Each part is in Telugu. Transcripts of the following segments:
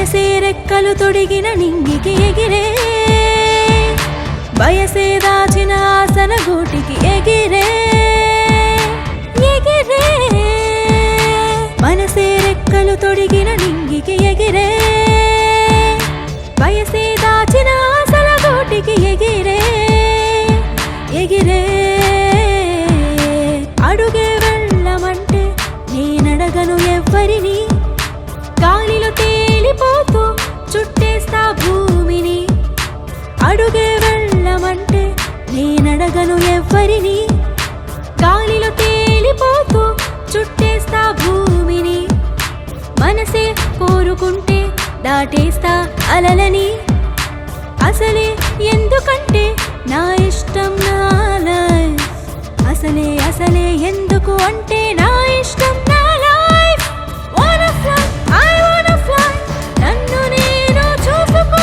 మనసే రెక్కలు తొడిగిన నింగికి ఎగిరే బయసే దాచిన ఆసన గూటికి ఎగిరే ఎగిరే మనసే రెక్కలు తొడిగిన నింగికి ఎగిరే బయసే దాచిన ఆసన గూటికి ఎగిరే ఎగిరే అడుగే వెళ్ళమంటే నేనడగను ఎవ్వరిని గాలిలో తేలిపోతూ చుట్టేస్తా భూమిని అడుగే వెళ్ళమంటే నేనడగను ఎవ్వరిని గాలిలో తేలిపోతూ చుట్టేస్తా భూమిని మనసే కోరుకుంటే దాటేస్తా అలలని అసలే ఎందుకంటే నా ఇష్టం నా లైఫ్ అసలే అసలే ఎందుకు అంటే నా ఇష్టం నా life wanna fly I wanna fly నన్ను నేను చూసుకుంటూ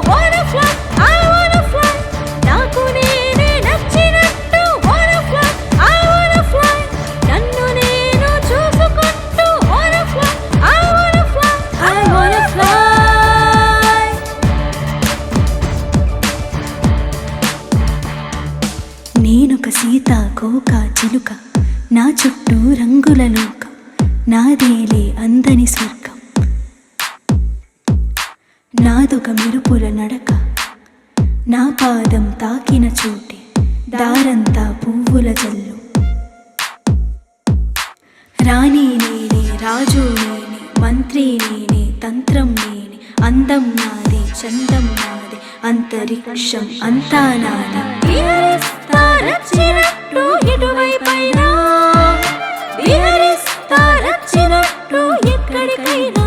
wanna fly I wanna fly నాకు నేనే నచ్చినట్టు wanna fly I wanna fly నన్ను నేను చూసుకుంటూ wanna fly I wanna fly I wanna fly నేనొక సీతాకోక చిలుక నా చుట్టూ రంగుల లోకం నాదేలే అందని స్వర్గం నాదొక మెరుపుల నడక నా పాదం తాకిన చోటే దారంతా పువ్వుల జల్లు రాణి నేనే రాజు నేనే మంత్రి నేనే తంత్రం నేనే అందం నాదే చందం నాదే అంతరిక్షం అంతా నాదే విహరిస్తా నచ్చినట్టు ఎటువైపైనా విహరిస్తా నచ్చినట్టు ఎక్కడికైనా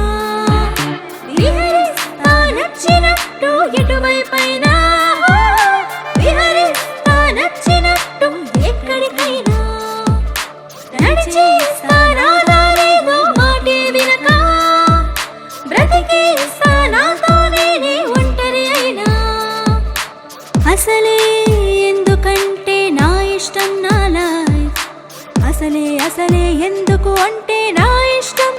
విహరిస్తా నచ్చినట్టు ఎటువైపైనా విహరిస్తా నచ్చినట్టు ఎక్కడికైనా నడిచేస్తా నాదాలేదో మాటే వినక బ్రతికేస్తా నాతో నేనే ఒంటరి అయినా అసలే ఎందుకంటే నా ఇష్టం నా లైఫ్ అసలే అసలే ఎందుకు అంటే నా ఇష్టం